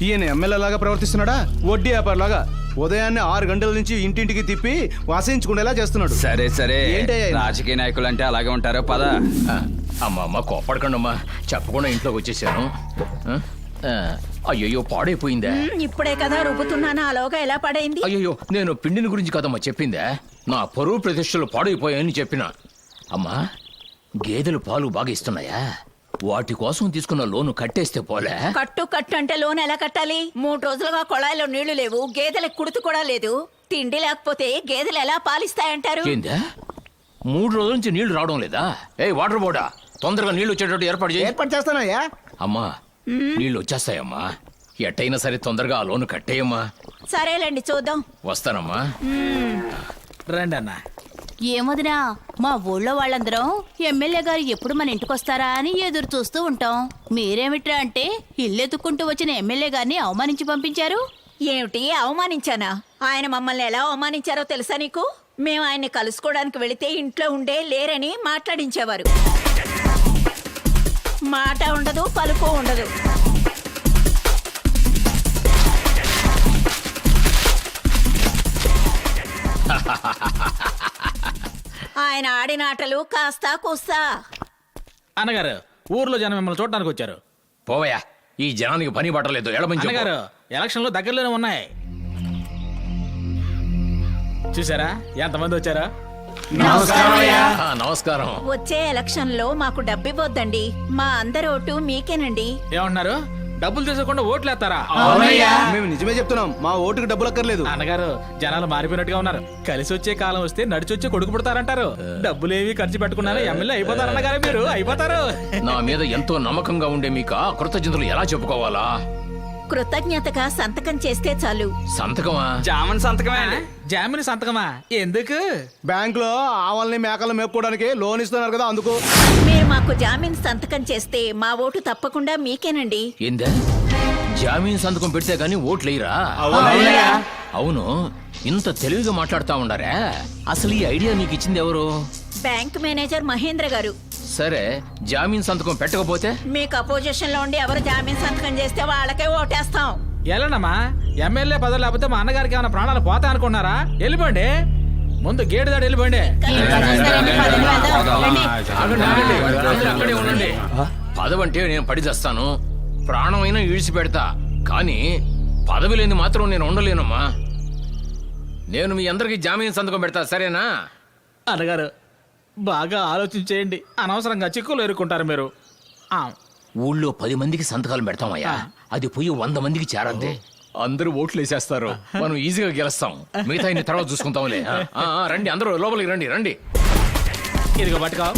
ఈయన ఎమ్మెల్యే లాగా ప్రవర్తిస్తున్నాడా, వడ్డీ వ్యాపారిలాగా ఉదయాన్నే 6 గంటల నుంచి ఇంటింటికి తిప్పి వాసించుకునేలా చేస్తున్నాడు. సరే సరే, ఏంటయ్యా ఇది? రాజకీయ నాయకులు అంటే అలాగే ఉంటారు. పద. అమ్మ కోపడకండమ్మా, చెప్పకుండా ఇంట్లోకి వచ్చేసాను. అయ్యయ్యో పాడైపోయిందా? ఇప్పుడే కదా రుబ్బుతున్నాను, అలోగా ఎలా పడైంది? అయ్యయ్యో నేను పిండిని గురించి కదమ్మా చెప్పిందా, నా పరువు ప్రతిష్టలు పాడైపోయాయని చెప్పిన. అమ్మా గేదెలు పాలు బాగా ఇస్తున్నాయా? వాటి కోసం తీసుకున్న లోను కట్టేస్తే పోలే? కట్టు అంటే లోన్ ఎలా కట్టాలి? 3 రోజులుగా కొళాయిలో నీళ్లు లేవు, గేదెలకు కుడుతు కూడా లేదు. తిండి లేకపోతే గేదెలు ఎలా పాలిస్తాయంటారు? ఏందా 3 రోజుల నుంచి నీళ్లు రావడం లేదా? వాటర్ బోర్డా, తొందరగా నీళ్లు వచ్చేటట్టు ఏర్పాటు చేస్తానయ్యా. అమ్మా నీళ్లు వచ్చేస్తాయమ్మా, ఎట్టయినా సరే తొందరగా ఆ లోను కట్టేయమ్మా. సరేలేండి, చూద్దాం. వస్తానమ్మా. రండి అన్న. ఏమొదినా, మా ఊళ్ళో వాళ్ళందరం ఎమ్మెల్యే గారు ఎప్పుడు మన ఇంటికొస్తారా అని ఎదురు చూస్తూ ఉంటాం. మీరేమిట్రా అంటే ఇల్లెత్తుకుంటూ వచ్చిన ఎమ్మెల్యే గారిని అవమానించి పంపించారు. ఏమిటి అవమానించానా? ఆయన మమ్మల్ని ఎలా అవమానించారో తెలుసా నీకు? మేము ఆయన్ని కలుసుకోవడానికి వెళితే ఇంట్లో ఉండే లేరని మాట్లాడించేవారు. మాట ఉండదు, పలుకు ఉండదు. ఆయన ఆడిన ఆటలు కాస్తా కూస్తా. అన్నగారు, ఊర్లో జనం మిమ్మల్ని చూడడానికి వచ్చారు. పోవయ్యా, ఈ జనానికి పని పట్టలేదు. అన్నగారు, ఎలక్షన్లు దగ్గరలోనే ఉన్నాయి. చూసారా ఎంతమంది వచ్చారా? నమస్కారం. వచ్చే ఎలక్షన్ లో మాకు డబ్బివ్వొద్దండి, మా అందరి ఓటు మీకేనండి. ఏమంటున్నారు? డబ్బులు తీసుకోకుండా ఓట్లు వేస్తారా? మేము నిజమే చెప్తున్నాం, మా ఓటుకు డబ్బులు అక్కర్లేదు. అన్నగారు, జనాలు మారిపోయినట్టుగా ఉన్నారు. కలిసి వచ్చే కాలం వస్తే నడిచి వచ్చే కొడుకు పుడతారంటారు. డబ్బులేవి ఖర్చు పెట్టుకున్నారు, ఎమ్మెల్యే అయిపోతారు. అన్నగారు మీరు అయిపోతారు. నా మీద ఎంతో నమ్మకంగా ఉండే మీకు కృతజ్ఞతలు ఎలా చెప్పుకోవాలా? కృతజ్ఞతగా సంతకం చేస్తే చాలు. సంతకమా? జామన్ సంతకమే. జామీన్ సంతకమా? ఎందుకు? బ్యాంక్ లో ఆవుల్ని మేకలు మేపుకోవడానికి లోన్ ఇస్తున్నారు కదా, అందుకు. మీరు మాకు జామీన్ సంతకం చేస్తే మా ఓటు తప్పకుండా మీకేనండి. ఏందా జామీన్ సంతకం పెడితే గానీ ఓట్లేయరా? అవును, ఇంత తెలివిగా మాట్లాడుతా ఉండారా? అసలు ఈ ఐడియా నీకు ఇచ్చింది ఎవరు? బ్యాంక్ మేనేజర్ మహేంద్ర గారు. సరే, జామీన్ సంతకం పెట్టకపోతే? మీకు అపోజిషన్ లో ఉండి ఎవరు జామీన్ సంతకం చేస్తే వాళ్ళకే ఓటేస్తాం. ఎలానమ్మా, ఎమ్మెల్యే పదవి లేకపోతే మా అన్నగారికి ఏమైనా ప్రాణాలు పోతా అనుకున్నారా? వెళ్ళిపోండి, ముందు గేటు దాడి వెళ్ళిపోండి. అక్కడే ఉండండి. పదవంటే నేను పడి చేస్తాను, ప్రాణమైనా ఈడ్చి పెడతా, కానీ పదవి లేని మాత్రం నేను ఉండలేనమ్మా. నేను మీ అందరికి జామీన్ సంతకం పెడతా, సరేనా? అన్నగారు, బాగా ఆలోచించేయండి, అనవసరంగా చిక్కులు ఎరుక్కుంటారు మీరు. ఊళ్ళో 10 మందికి సంతకాలు పెడతామయ్యా, అది పోయి 100 మందికి చేరద్దే. అందరూ ఓట్లు వేసేస్తారు, మనం ఈజీగా గెలుస్తాం. మిగతా ఇన్ని తర్వాత చూసుకుంటాంలే. రండి, అందరూ లోపలికి రండి. రండి, ఇదిగో పట్టుకో.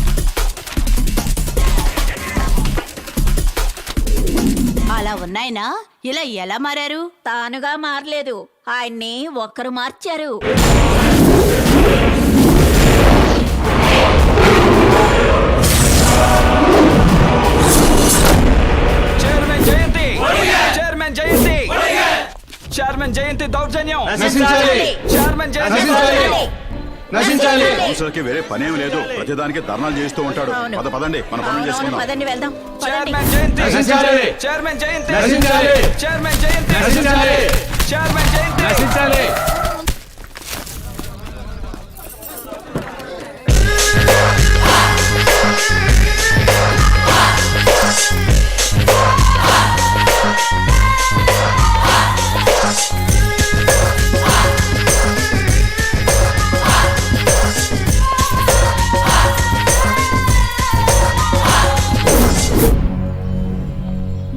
అలా ఉన్నాయినా ఇలా ఎలా మారారు? తానుగా మారలేదు, ఆయన్ని ఒక్కరు మార్చారు. చైర్మన్ జయంతి, చైర్మన్ జయంతి, చైర్మన్ జయంతి దౌర్జన్యం, చైర్మన్ జయంతి నశించాలి. కౌన్సిలర్కి వేరే పనేం లేదు, ప్రతిదానికి ధర్నాలు చేస్తూ ఉంటాడు. పదండి, మన పనులు చేసుకుందాం. పదండి, వెళ్దాం. చైర్మన్ జయంతి, చైర్మన్ జయంతి, చైర్మన్ జయంతి, చైర్మన్ జయంతి.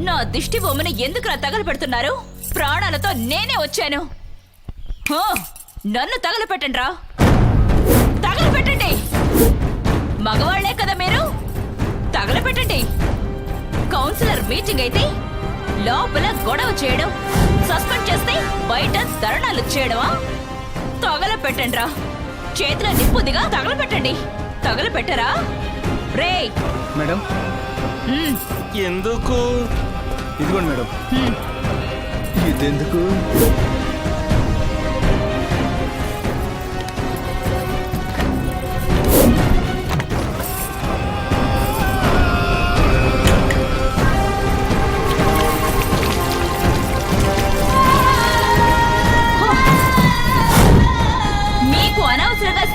నా దిష్టి బొమ్మను ఎందుకు తగలపెడుతున్నారు? ప్రాణాలతో నేనే వచ్చాను. నన్ను తగలపెట్టండి రా, తగలపెట్టండి. మగవాళ్లే కదా మీరు, తగలపెట్టండి. కౌన్సిలర్ మీటింగ్ అయితే లోపల గొడవ చేయడం, సస్పెండ్ చేస్తే బయట ధర్నాలు చేయడమా? తగలపెట్టండి రా, చేతిలో నిప్పుదిగా తగలపెట్టండి. తగలపెట్టరా రే? మేడం, ఎందుకు? ఇదిగోండి మేడం. ఇదెందుకు?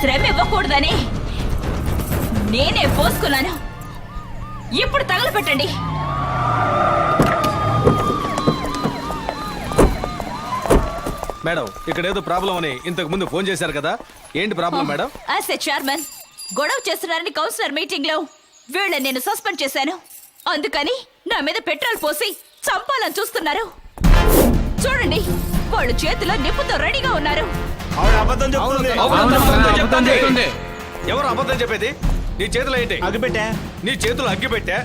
శ్రమ ఇవ్వకూడదని నేనే పోసుకున్నాను. ఇప్పుడు తగలపెట్టండి. మేడం ఇక్కడ ఏదో ప్రాబ్లం అని ఇంతకు ముందు ఫోన్ చేశారు కదా, ఏంటి problem madam? As a chairman గొడవ చేస్తున్నారని కౌన్సిలర్ మీటింగ్ లో వీళ్ళని నేను సస్పెండ్ చేశాను. అందుకని నా మీద పెట్రోల్ పోసి చంపాలని చూస్తున్నారు. చూడండి, వాళ్ళు చేతిలో నిప్పుతో రెడీగా ఉన్నారు. ఎవరు అబద్ధం చెప్పేది? నీ చేతిలో ఏంటి? అగ్గిపెట్టా. నీ చేతులు అగ్గిపెట్టా,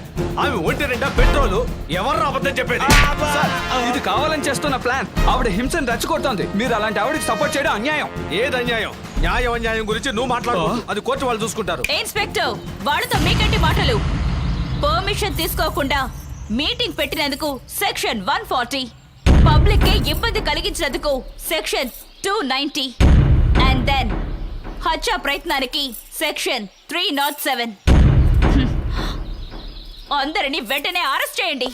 ఆమె ఒంటి నిండా పెట్రోలు. ఎవరు అబద్ధం చెప్పేది? ఇది కావాలని చేస్తున్న ప్లాన్. ఆవిడ హింసను రెచ్చగొడుతోంది. మీరు అలాంటి ఆవిడకి సపోర్ట్ చేయడం అన్యాయం. ఏది అన్యాయం? న్యాయం అన్యాయం గురించి నువ్వు మాట్లాడు, అది కోర్టు వాళ్ళు చూసుకుంటారు. ఇన్స్పెక్టర్, వాళ్ళతో మీకంటి మాటలు. పర్మిషన్ తీసుకోకుండా మీటింగ్ పెట్టినందుకు సెక్షన్ 140, పబ్లిక్ కి ఇబ్బంది కలిగించినందుకు సెక్షన్ 290, అండ్ దెన్ హత్య ప్రయత్నానికి సెక్షన్ 307. అందరినీ వెంటనే అరెస్ట్ చేయండి.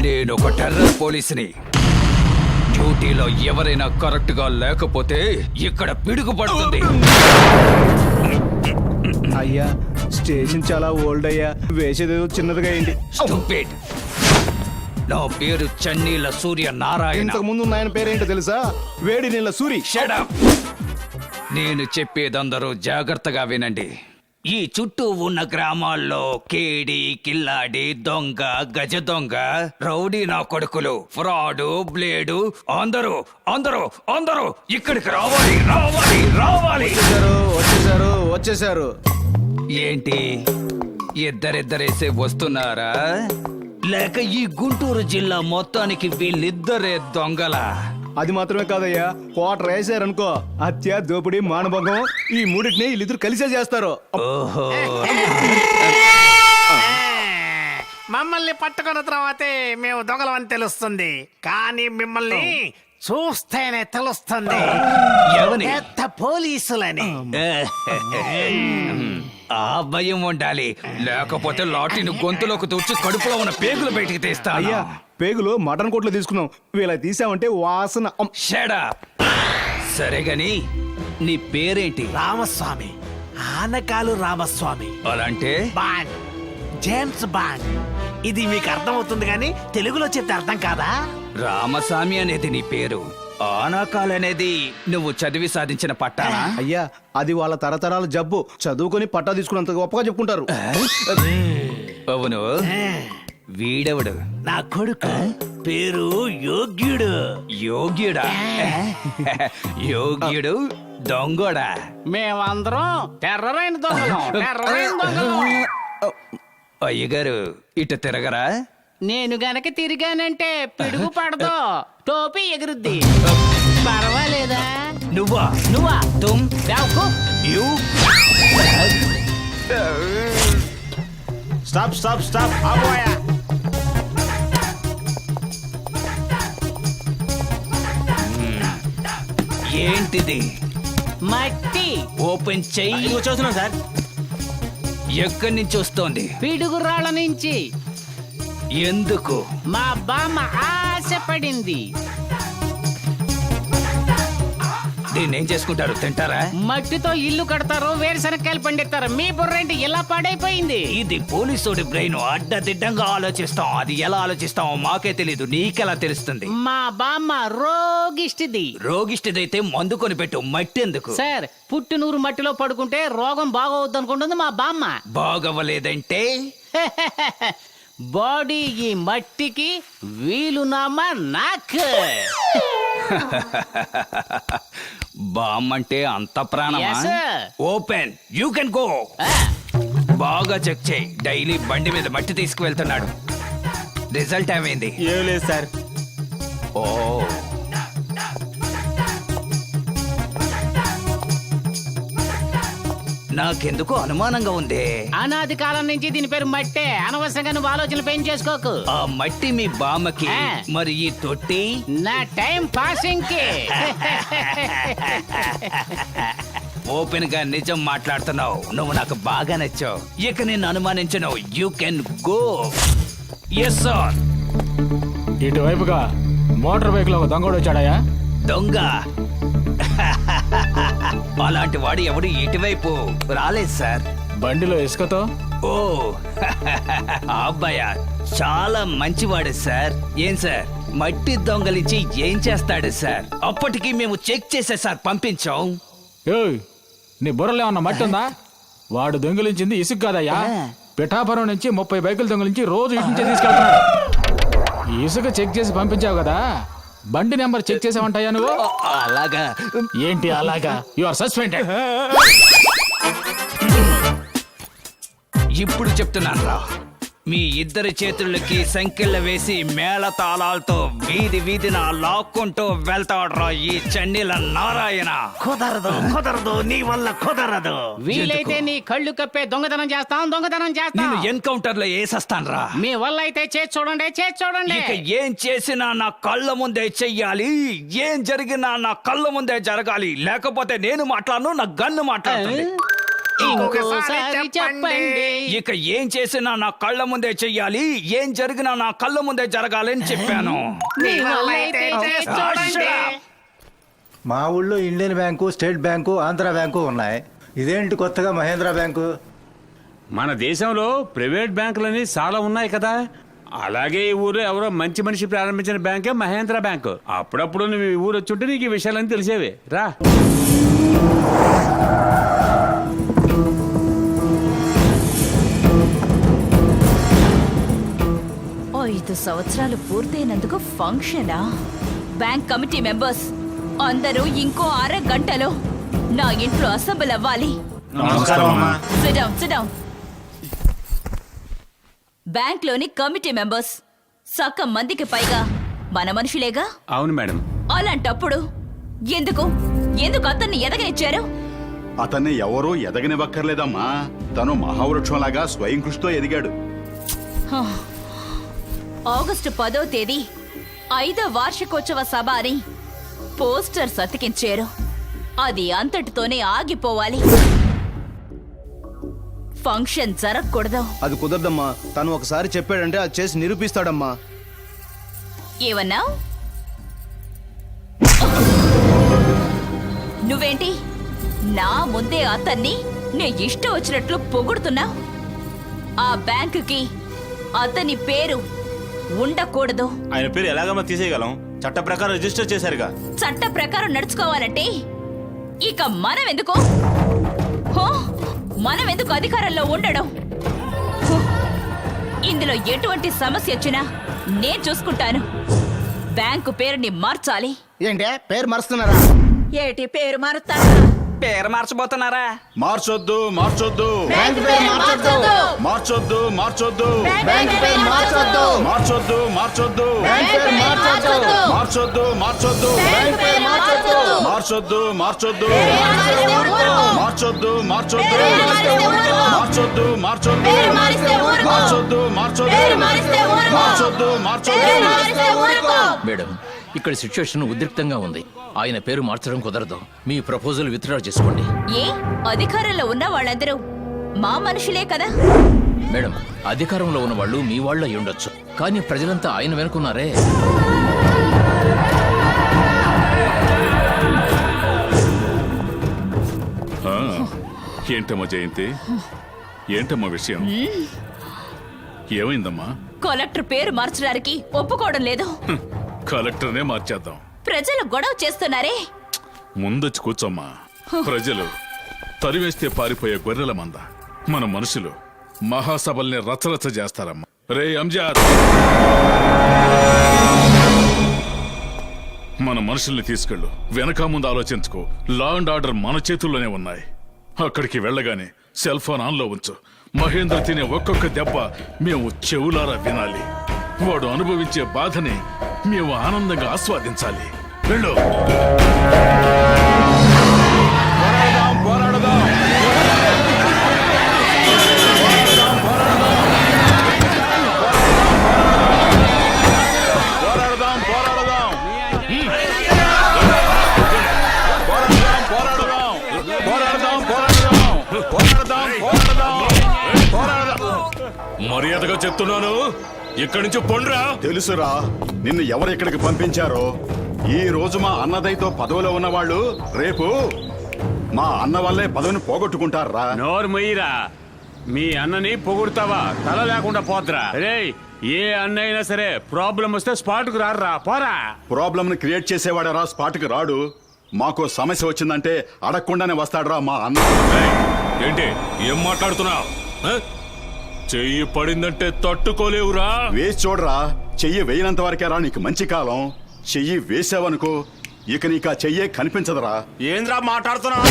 నేను ఒక టెర్రర్ పోలీసుని. డ్యూటీలో ఎవరైనా కరెక్ట్ గా లేకపోతే ఇక్కడ పిడుగు పడుతుంది. అయ్యా, స్టేషన్ చాలా ఓల్డ్ అయ్యా, వేసేది చిన్నదిగా అయింది. Stupid. నా పేరు చన్నీల సూర్య నారాయణ. ఇంతకు ముందు ఆయన పేరేంటో తెలుసా? వేడి నీళ్ళ సూరి. Shut up. నేను చెప్పేదందరూ జాగ్రత్తగా వినండి. ఈ చుట్టూ ఉన్న గ్రామాల్లో కేడి, కిల్లాడి, దొంగ, గజ దొంగ, రౌడీ నా కొడుకులు, ఫ్రాడు, బ్లేడు అందరూ అందరూ అందరూ ఇక్కడికి రావాలి రావాలి రావాలి. వచ్చేసారు వచ్చేసారు. ఏంటి, ఇద్దరిద్దరేసే వస్తున్నారా? లేక ఈ గుంటూరు జిల్లా మొత్తానికి వీళ్ళిద్దరే దొంగలా? అది మాత్రమే కాదయ్యా, కోట వేసారనుకో, హత్య, దోపిడీ, మానభంగం, ఈ మూడింటిని వీళ్ళిద్దరు కలిసే చేస్తారు. ఓహో, మమ్మల్ని పట్టుకున్న తర్వాతే మేము దొంగలమని తెలుస్తుంది, కానీ మిమ్మల్ని చూస్తేనే తెలుస్తుంది ఎవని? పెద్ద పోలీసులని. ఆ భయం ఉండాలి, లేకపోతే లాఠీని గొంతులోకి తూర్చి కడుపులో ఉన్న పేగులు బయటికి తీస్తా. అయ్యా, పేగులు మటన్ కోట్లో తీసుకున్నాం, వీళ్ళ తీసామంటే వాసన. షడా. సరేగాని నీ పేరేంటి? రామస్వామి, ఆనకాలు రామస్వామి. అలాంటే బాండ్, జేమ్స్ బాండ్. ఇది మీకు అర్థమవుతుంది కానీ తెలుగులో చెప్తే అర్థం కాదా? రామస్వామి అనేది నీ పేరు, ఆనాకాల్ అనేది నువ్వు చదివి సాధించిన పట్టానా? అయ్యా, అది వాళ్ళ తరతరాల జబ్బు, చదువుకొని పట్టా తీసుకున్నంత గొప్పగా చెప్పుకుంటారు. అవును, వీడెవడు? నా కొడుకు, పేరు యోగ్యుడు. యోగ్యుడా? యోగ్యుడు దొంగోడా? మేమందరం టెర్రరైన దొంగలం. అయ్యగారు ఇటు తిరగరా? నేను గనక తిరిగానంటే పిడుగు పడదు, టోపీ ఎగురుద్ది. పర్వాలేదా? నువ్వా? నువ్వా? తుమ్ బేవకూఫ్. యు. స్టాప్ స్టాప్ స్టాప్, ఆపోయా. ఏంటిది? మట్టి. ఓపెన్ చెయ్యి. చూస్తున్నాం సార్. ఎక్కడి నుంచి వస్తోంది? పిడుగురాళ్ళ నుంచి. ఎందుకు? మా బామ్మ ఆశపడింది. దీన్ని ఏం చేసుకుంటారు? తింటారా? మట్టితో ఇల్లు కడతారు, వేరుశనక్కాయలు పండిస్తారు. మీ బుర్రేంటి ఇలా పాడైపోయింది? ఇది పోలీసుడి బ్రెయిన్. అడ్డదిడ్డంగా ఆలోచిస్తాం, అది ఎలా ఆలోచిస్తామో మాకే తెలీదు, నీకెలా తెలుస్తుంది? మా బామ్మ రోగిష్టిది. రోగిష్టిదైతే మందు కొని పెట్టు, మట్టి ఎందుకు? సార్, పుట్టినూరు మట్టిలో పడుకుంటే రోగం బాగోవద్దు అనుకుంటుంది మా బామ్మ. బాగవలేదంటే బాడీ ఈ మట్టికి, వీలునామా నాకు. బామ్మంటే అంత ప్రాణమా? Yes, sir. Open, you can go. బాగా చెక్ చేయి, డైలీ బండి మీద మట్టి తీసుకువెళ్తున్నాడు. రిజల్ట్ ఏమైంది? ఏం లేదు సార్. ఓ, నాకెందుకు అనుమానంగా ఉంది. అనాది కాలం నుంచి దీని పేరు మట్టే. అనవసరంగా నువ్వు ఆలోచనలు పెంచి చేసుకోకు. ఆ మట్టి మీ బామ్మకి, మరి ఈ తొట్టి నా టైం పాసింగ్ కి. ఓపెన్ గా నిజం మాట్లాడుతున్నావు. నువ్వు నాకు బాగా నచ్చావు. ఇక నేను అనుమానించను. You can go. Yes sir. ఇటువైపుగా మోటార్ బైక్ లో ఒక దొంగడు వచ్చాడయా? దొంగ? అలాంటి వాడు ఎవడు ఇటువైపు రాలేదు సార్. బండిలో ఇసుకతో? ఓ ఆ అబ్బాయా చాలా మంచివాడు సార్. ఏం సార్ మట్టి దొంగలించి ఏం చేస్తాడు సార్? అప్పటికి మేము చెక్ చేసే సార్ పంపించాం. ఏయ్, నీ బుర్రలో ఏమన్నా మట్టి ఉందా? వాడు దొంగిలించింది ఇసుక కాదయ్యా. పిఠాపురం నుంచి 30 బైకులు దొంగిలించి రోజు ఇటు నుంచే తీసుకెళ్తున్నాడు. ఈ ఇసుక చెక్ చేసి పంపించావు కదా, బండి నెంబర్ చెక్ చేసావంటాయా నువ్వు? అలాగా? ఏంటి అలాగా? You are suspended. ఇప్పుడు చెప్తున్నాను రా, మీ ఇద్దరి చేతులకి సంకెళ్ళ వేసి మేళ తాళాలతో వీధి వీధిన లాక్కుంటూ వెళ్తాడ్రా ఈ చండీల నారాయణ. కుదరదు నీ వల్ల కుదరదు. వీలైతే నీ కళ్ళు కప్పే దొంగతనం చేస్తాం. నేను ఎన్కౌంటర్ లో వేసేస్తాను రా. మీ వల్ల అయితే చేసి చూడండి. ఇక ఏం చేసినా నా కళ్ళ ముందే చెయ్యాలి. ఏం జరిగినా నా కళ్ళ ముందే జరగాలి. లేకపోతే నేను మాట్లాడను, నా గన్ను మాట్లాడుతుంది. ఇంకోసారి చెప్పండి. ఇక ఏం చేసినా నా కళ్ళ ముందే చెయ్యాలి. ఏం జరిగినా నా కళ్ళ ముందే జరగాలని చెప్పాను. మీ వల్ల అయితే చేసి చూడండి. మా ఊళ్ళో Indian bank, state bank, Andhra bank ఉన్నాయి. ఇదేంటి కొత్తగా మహేంద్ర బ్యాంకు? మన దేశంలో ప్రైవేట్ బ్యాంకులని చాలా ఉన్నాయి కదా. అలాగే ఈ ఊరు ఎవరో మంచి మనిషి ప్రారంభించిన బ్యాంకే మహేంద్ర బ్యాంకు. అప్పుడప్పుడు నువ్వు ఈ ఊరు వచ్చుంటే నీకు ఈ విషయాలన్నీ తెలిసేవే. రా. 5 సంవత్సరాలు పూర్తయినందుకు ఫంక్షనా? బ్యాంక్ కమిటీ మెంబర్స్ అందరూ ఇంకో అరగంటలో నా ఇంట్లో అసెంబ్లీ అవ్వాలి. Sit down. బ్యాంక్ లోని కమిటీ మెంబర్స్ సగం మందికి పైగా మన మనుషులేగా? అవును మేడం. అలాంటప్పుడు ఎందుకు అతన్ని ఎదగనిచ్చారు? అతన్ని ఎవరూ ఎదగనివ్వక్కర్లేదమ్మా. తను మహావృక్షంలాగా స్వయం కృషితో ఎదిగాడు. ఆగస్టు 10వ తేదీ 5వ వార్షికోత్సవ సభ అని పోస్టర్స్ అతికించారు. అది అంతటితోనే ఆగిపోవాలి. ఫంక్షన్ జరగకూడదు. అది కుదరదమ్మా. తను ఒకసారి చెప్పాడంటే అది చేసి నిరూపిస్తాడమ్మా. ఏమన్నా? నువ్వేంటి నా ముందే అతన్ని నే ఇష్టం వచ్చినట్లు పొగుడుతున్నా? ఆ బ్యాంకుకి అతని పేరు ఉండకూడదు. ఆయన పేరు ఎలాగమ్మా తీసేయగలం? చట్ట ప్రకారం రిజిస్టర్ చేశారుగా. చట్ట ప్రకారం నడుచుకోవాలంటే ఇక మనం ఎందుకు అధికారంలో ఉండడం? ఇందులో ఎటువంటి సమస్య వచ్చినా నేను చూసుకుంటాను. బ్యాంకు పేరుని మార్చాలి. ఏంటే పేరు మారుస్తున్నారా? ఏటి పేరు మారుతారా? పేరు మార్చబోతున్నారా? మార్చొద్దు. మార్చొద్దు. మేడం, ఇక్కడ సిచ్యువేషన్ ఉద్రిక్తంగా ఉంది. ఆయన పేరు మార్చడం కుదరదు. మీ ప్రపోజల్ విత్డ్రా చేసుకోండి. ఏ అధికారంలో ఉన్న వాళ్ళందరూ మా మనుషులే కదా? మేడం, అధికారంలో ఉన్న వాళ్ళు మీ వాళ్ళు అయి ఉండొచ్చు, కానీ ప్రజలంతా ఆయన వెనుకున్నారే. ఏంటమ్మా జయంతి? ఏంటమ్మా విషయం? ఏమైందమ్మా? కలెక్టర్ పేరు మార్చడానికి ఒప్పుకోవడం లేదు. కలెక్టర్నే మార్చేద్దాం. ప్రజలు గొడవ చేస్తున్నారే. ముందొచ్చి కూర్చోమ్మా. ప్రజలు తరివేస్తే పారిపోయే గొర్రెల మంద. మన మనుషులు మహాసభల్ని రచ్చరచ్చ చేస్తారమ్మా. రే అంజాద్, మన మనుషుల్ని తీసుకెళ్ళు. వెనక ముందు ఆలోచించుకో. లా అండ్ ఆర్డర్ మన చేతుల్లోనే ఉన్నాయి. అక్కడికి వెళ్ళగానే సెల్ ఫోన్ ఆన్లో ఉంచు. మహేంద్ర తినే ఒక్కొక్క దెబ్బ మేము చెవులారా వినాలి. వాడు అనుభవించే బాధని మేము ఆనందంగా ఆస్వాదించాలి. వెళ్ళు. పోరాడదాం. మర్యాదగా చెప్తున్నాను, ఇక్కడి నుంచి పొండ్రా. తెలుసురా నిన్ను ఎవరు ఇక్కడికి పంపించారో. ఈ రోజు మా అన్నదయ్యతో పదవిలో ఉన్నవాళ్ళు రేపు మా అన్న వల్లే పదవిని పోగొట్టుకుంటారా. నోరు మొయ్యిరా. మీ అన్నని పొగుడుతావా తల లేకుండా పోద్రా. రే ఏ అన్న అయినా సరే ప్రాబ్లం వస్తే స్పాట్ కు రారా, పోరా. ప్రాబ్లం ని క్రియేట్ చేసేవాడరా స్పాట్ కి రాడు. మాకు సమస్య వచ్చిందంటే అడగకుండానే వస్తాడురా మా అన్న. ఏంటి ఏం మాట్లాడుతున్నావు? చెయ్యి పడిందంటే తట్టుకోలేవురా. వేసి చూడరా, చెయ్యి వేయనంత వరకేరా నీకు మంచి కాలం. చెయ్యి వేసావనుకో ఇక నీకు ఆ చెయ్యే కనిపించదురా. ఏంద్రా మాట్లాడుతున్నావు?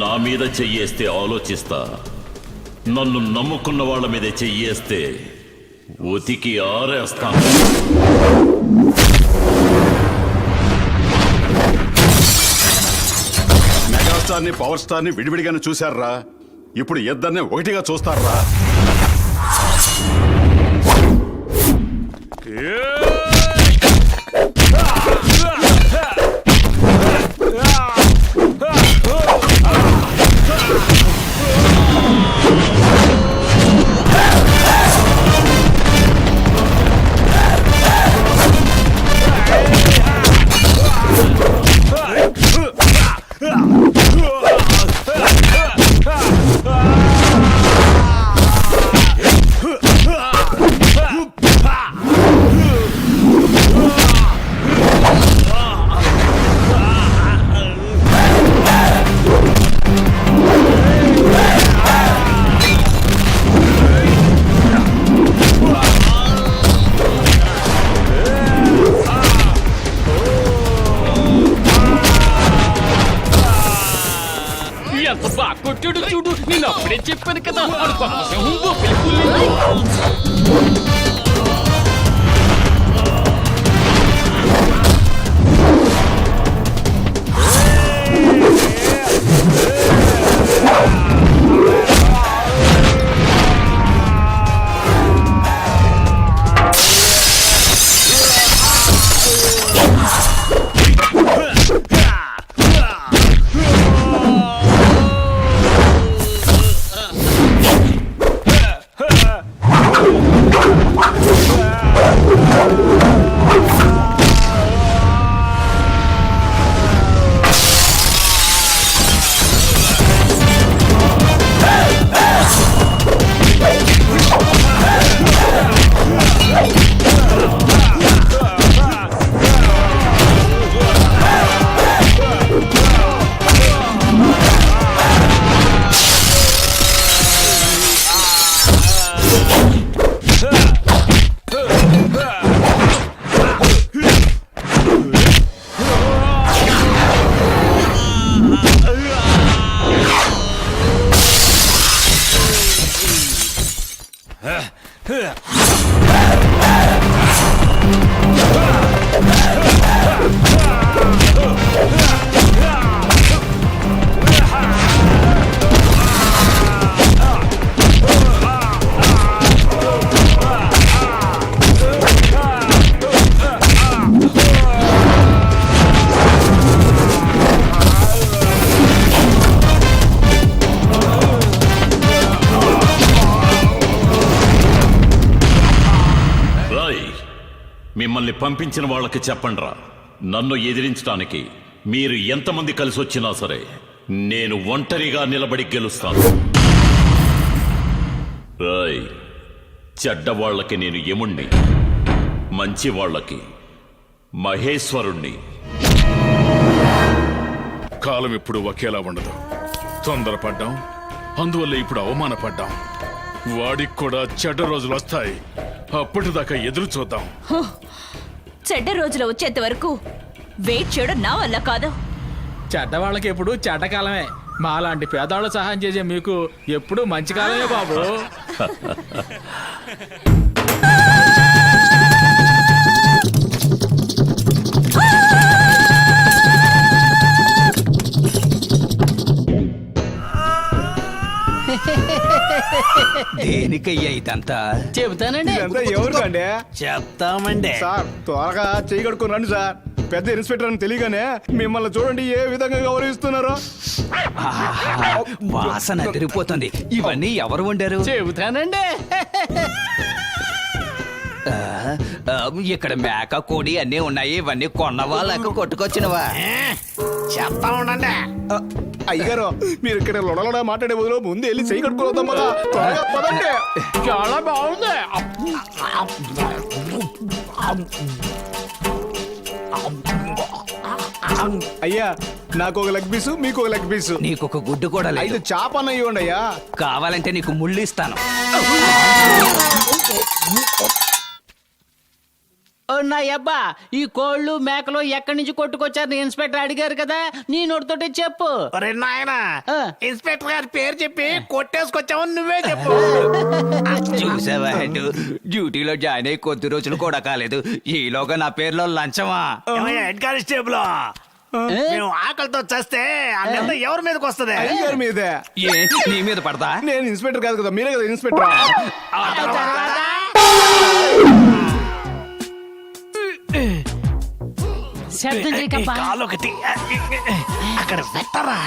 నా మీద చెయ్యేస్తే ఆలోచిస్తా, నన్ను నమ్ముకున్న వాళ్ళ మీద చెయ్యేస్తే ఉతికి ఆరేస్తాను. మెగాస్టార్ ని పవర్ స్టార్ ని విడివిడిగానే చూశారా, ఇప్పుడు ఇద్దరిని ఒకటిగా చూస్తారా. కొట్టాడు చూడు, నేను అప్పుడే చెప్పాను కదా. మిమ్మల్ని పంపించిన వాళ్ళకి చెప్పండ్రా, నన్ను ఎదిరించడానికి మీరు ఎంతమంది కలిసి వచ్చినా సరే నేను ఒంటరిగా నిలబడి గెలుస్తాను. చెడ్డవాళ్లకి నేను యముణ్ణి, మంచి వాళ్ళకి మహేశ్వరుణ్ణి. కాలం ఇప్పుడు ఒకేలా ఉండదు. తొందరపడ్డాం, అందువల్ల ఇప్పుడు అవమానపడ్డాం. వాడికి కూడా చెడ్డ రోజులు వస్తాయి, అప్పటిదాకా ఎదురు చూద్దాం. చెడ్డ రోజులు వచ్చేంత వరకు వెయిట్ చేయడం నా వల్ల కాదు. చెడ్డవాళ్ళకి ఎప్పుడు చెడ్డకాలమే. మాలాంటి పేదవాళ్ళు సహాయం చేసే మీకు ఎప్పుడు మంచి కాలమే బాబు. దేనికయ్యా ఇదంతా? చెబుతానండి. ఎవరికండి? చెప్తామండి. సార్ త్వరగా చేయి కడుక్కొని రండి సార్. పెద్ద ఇన్స్పెక్టర్ అని తెలియగానే మిమ్మల్ని చూడండి ఏ విధంగా గౌరవిస్తున్నారో. ఆహా, వాసన అదిరిపోతుంది. ఇవన్నీ ఎవరు వండారు? చెబుతానండి. ఆ, ఆ, ఇక్కడ మేక కోడి అన్నీ ఉన్నాయి. ఇవన్నీ కొన్నవా లేక కొట్టుకొచ్చినవా? చెప్తా ఉండండి. అయ్యారు మీరు ఇక్కడ లొడలొడ మాట్లాడే బదులు ముందు వెళ్ళి చేయి కడుక్కొని వద్దాం కదా. త్వరగా పదండి. చాలా బాగుంది. అయ్యా నాకు ఒక లెగ్ పీసు, మీకు ఒక లెగ్ పీసు. నీకు ఒక గుడ్డు కూడా లేదు. 5 చేపన్న ఇవ్వండి అయ్యా. కావాలంటే నీకు ముళ్ళు ఇస్తాను. ఓ నా అబ్బా, ఈ కోళ్ళు మేకలు ఎక్కడి నుంచి కొట్టుకొచ్చారు ఇన్స్పెక్టర్ అడిగారు కదా, నీ నోటితోటే చెప్పు. ఒరే నాయనా, ఇన్స్పెక్టర్ గారి పేరు చెప్పి కొట్టేసుకొచ్చావని నువ్వే చెప్పు. చూసావా హెడ్, డ్యూటీలో జాయిన్ అయ్యి కొద్ది రోజులు కూడా కాలేదు, ఈలోగా నా పేరులో లంచమా? ఏమయ్యా, హెడ్ కానిస్టేబుల్, మేము ఆకలితో చేస్తే ఆ నింద ఎవరి మీదకి వస్తుంది? అయ్యారు మీదే. ఏ నీ మీద పడతా? నేను ఇన్స్పెక్టర్ కాదు కదా, మీరే కదా ఇన్స్పెక్టర్. శబ్దం చేయకబ్బా. కాలు ఒకటి అక్కడ పెట్టరా.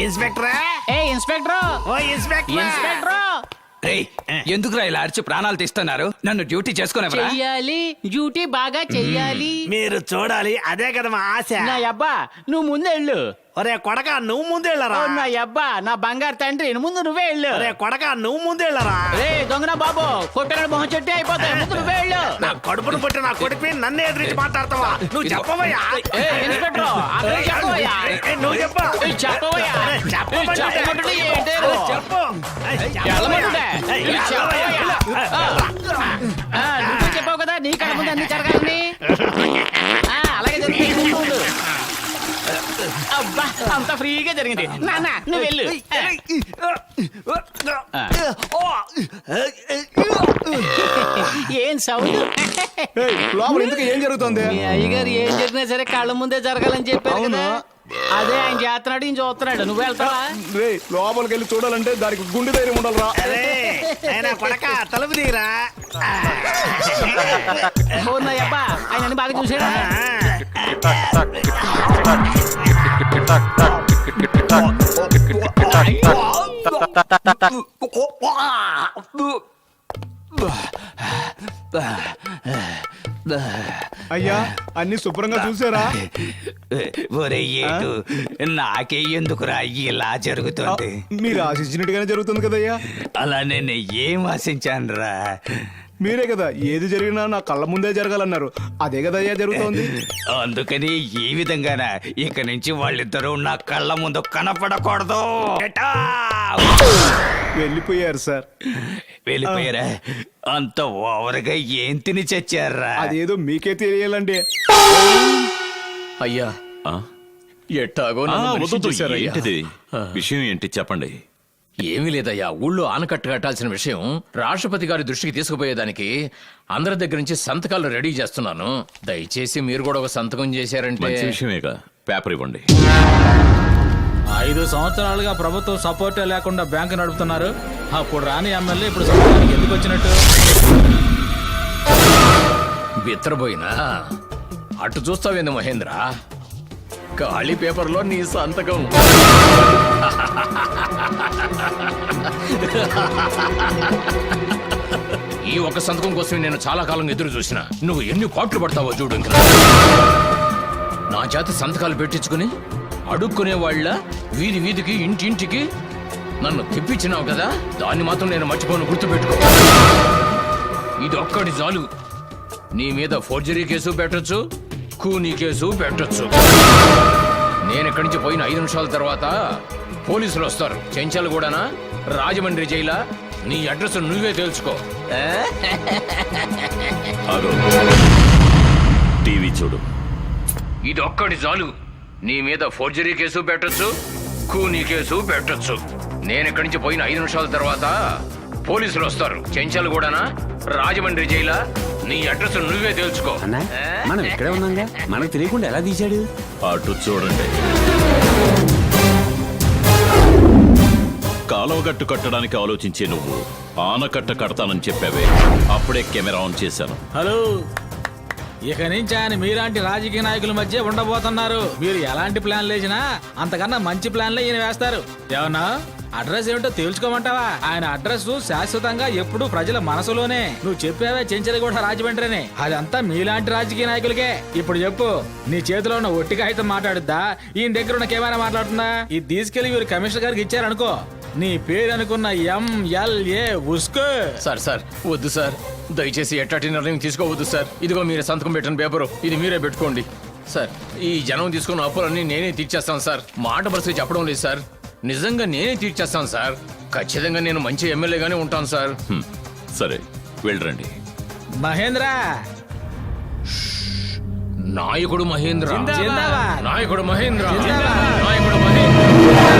ఇన్స్పెక్టరా, ఏ ఇన్స్పెక్టర్, ఓ ఇన్స్పెక్టర్, ఇన్స్పెక్టర్ రేయ్, ఎందుకురా ఇలా అరిచి ప్రాణాలు తీస్తున్నారు? నన్ను డ్యూటీ చేసుకునేవరా? చెయ్యాలి, డ్యూటీ బాగా చెయ్యాలి. మీరు చూడాలి, అదే కదా మా ఆశ. నా అబ్బా, నువ్వు ముందే వెళ్ళు. ఒరే కొడక, నువ్వు ముందెళ్ళరా. ఓ నా అబ్బా, నా బంగారు తండ్రి, ముందు నువ్వే వెళ్ళు. ఒరే కొడక, నువ్వు ముందెళ్ళరా. రే దొంగన బాబు, కొట్టగడ మొహం చెట్టు అయిపోతాయి, ముందు నువ్వే వెళ్ళు. నా కడుపును పుట్టి నా కొడుకు నన్నే ఎదిరించి మాట్లాడతావా? నువ్వు చెప్పవయ్యా. ఏ ఇన్స్పెక్టర్, అక్కడ చెప్పవయ్యా. నువ్వు చెప్పా. చెప్పవయ్యా. చెప్పమంటుంటే ఏంటి? చెప్పు. ఎల్లమంటుంటే చెప్పవయ్యా. నువ్వే చెప్పావు కదా, నీ కడ ముందు అన్ని జరగాలని. అలాగే జరుగుతుంది. అబ్బా, అంత ఫ్రీగా జరిగింది. నాన్న నువ్వు వెళ్ళు. ఏం సౌండ్? లోపల ఎందుకు ఏం జరుగుతుంది? మీ అయ్యగారు ఏం జరిగినా సరే కళ్ళ ముందే జరగాలని చెప్పారు కదా, అదే ఆయన చేస్తున్నాడు, ఈయన చూస్తున్నాడు. నువ్వు వెళ్తావా? రే లోపలికి వెళ్ళి చూడాలంటే దానికి గుండె ధైర్యం ఉండాలరా. కొడక, తలుపు తీరా. అబ్బా, ఆయన బాగా చూసాడు. అయ్యా అన్ని శుభ్రంగా చూసారా? ఒరే ఏటు, నాకే ఎందుకురా ఇలా జరుగుతుంది? మీరు ఆశించినట్టుగానే జరుగుతుంది కదయ్యా. అలా నేను ఏం ఆశించానురా? మీరే కదా ఏది జరిగినా నా కళ్ళ ముందే జరగాలన్నారు, అదే కదయ్యా జరుగుతోంది. అందుకని ఈ విధంగానా ఇక నుంచి వాళ్ళిద్దరూ నా కళ్ళ ముందు కనపడకూడదు. వెళ్ళిపోయారు సార్. వెళ్ళిపోయారా? అంత ఓవర్గా ఏం తిని చచ్చారా? అదేదో మీకే తెలియాలండి. అయ్యా, ఎట్టాగో ఏంటిది విషయం? ఏంటి చెప్పండి. ఏమీ లేదయ్యా, ఊళ్ళో ఆనకట్ట కట్టాల్సిన విషయం రాష్ట్రపతి గారి దృష్టికి తీసుకుపోయేదానికి అందరి దగ్గర నుంచి సంతకాలు రెడీ చేస్తున్నాను. దయచేసి మీరు కూడా ఒక సంతకం చేశారంటే. మంచి విషయమేగా, పేపర్ ఇవ్వండి. 5 సంవత్సరాలుగా ప్రభుత్వం సపోర్టే లేకుండా బ్యాంకు నడుపుతున్నారు. అప్పుడు రాని ఎమ్మెల్యే ఇప్పుడు సంతకానికి ఎందుకు వచ్చినట్టు? బిత్రపోయినా అటు చూస్తావేంది మహేంద్ర? ఖాళీ పేపర్లో నీ సంతకం. ఈ ఒక్క సంతకం కోసం నేను చాలా కాలం ఎదురు చూసిన. నువ్వు ఎన్ని పాటలు పడతావో చూడు. ఇంకా నా చేత సంతకాలు పెట్టించుకుని అడుక్కునే వాళ్ళ వీధి వీధికి ఇంటింటికి నన్ను తెప్పించినావు కదా, దాన్ని మాత్రం నేను మర్చిపోను, గుర్తుపెట్టుకో. ఇది ఒక్కటి చాలు. నీ మీద ఫోర్జరీ కేసు పెట్టొచ్చు, కూనీ కేసు పెట్టొచ్చు. నేను ఇక్కడి నుంచి పోయిన 5 నిమిషాల తర్వాత పోలీసులు వస్తారు. చెంచాలు కూడానా, రాజమండ్రి జైలా, నీ అడ్రస్ నువ్వే తెలుసుకో. టీవీ చూడు. ఇది ఒక్కటి చాలు. నీ మీద ఫోర్జరీ కేసు పెట్టొచ్చు, కూనీ కేసు పెట్టొచ్చు. నేను ఇక్కడి నుంచి పోయిన 5 నిమిషాల తర్వాత పోలీసులు వస్తారు. చెంచాలు కూడానా, రాజమండ్రి జైలా, నీ అడ్రస్ నువ్వే తెలుసుకో. మనం ఇక్కడే ఉన్నాగా, మనకు తెలియకుండా ఎలా తీశాడు? అటు చూడండి. కాలువగట్టు కట్టడానికి ఆలోచించే నువ్వు ఆనకట్ట కడతానని చెప్పావే, అప్పుడే కెమెరా ఆన్ చేశాను. హలో, ఇక నుంచి ఆయన మీలాంటి రాజకీయ నాయకుల మధ్య ఉండబోతున్నారు. మీరు ఎలాంటి ప్లాన్లు వేసినా అంతకన్నా మంచి ప్లాన్లే ఈయన వేస్తారు. ఏమన్నా అడ్రస్ ఏమిటో తేల్చుకోమంటావా? ఆయన అడ్రస్ శాశ్వతంగా ఎప్పుడు ప్రజల మనసులోనే. నువ్వు చెప్పావే చెంచలగూడ రాజమండ్రిని, అదంతా మీలాంటి రాజకీయ నాయకులకే. ఇప్పుడు చెప్పు, నీ చేతిలో ఉన్న ఒట్టి కాగితం మాట్లాడుద్దా, ఈయన దగ్గర ఉన్న కెమెరా మాట్లాడుతుందా? ఇది తీసుకెళ్లి వీరు కమిషనర్ గారికి ఇచ్చారనుకో, నీ పేరు అనుకున్న MLA ఉస్కో. సార్ వద్దు సార్, దయచేసి ఎట్లాంటి నిర్ణయం తీసుకోవద్దు సార్. ఇదిగో మీరు సంతకం పెట్టిన పేపరు, ఇది మీరే పెట్టుకోండి సార్. ఈ జనం తీసుకున్న అప్పులన్నీ నేనే తీర్చేస్తాను సార్. మాట బరుసగా చెప్పడం లేదు సార్, నిజంగా నేనే తీర్చేస్తాను సార్. ఖచ్చితంగా నేను మంచి ఎమ్మెల్యేగానే ఉంటాను సార్. సరే వెళ్ళరండి. మహేంద్ర, నాయకుడు మహేంద్ర, జిందాబాద్. నాయకుడు మహేంద్ర, జిందాబాద్. నాయకుడు మహేంద్ర.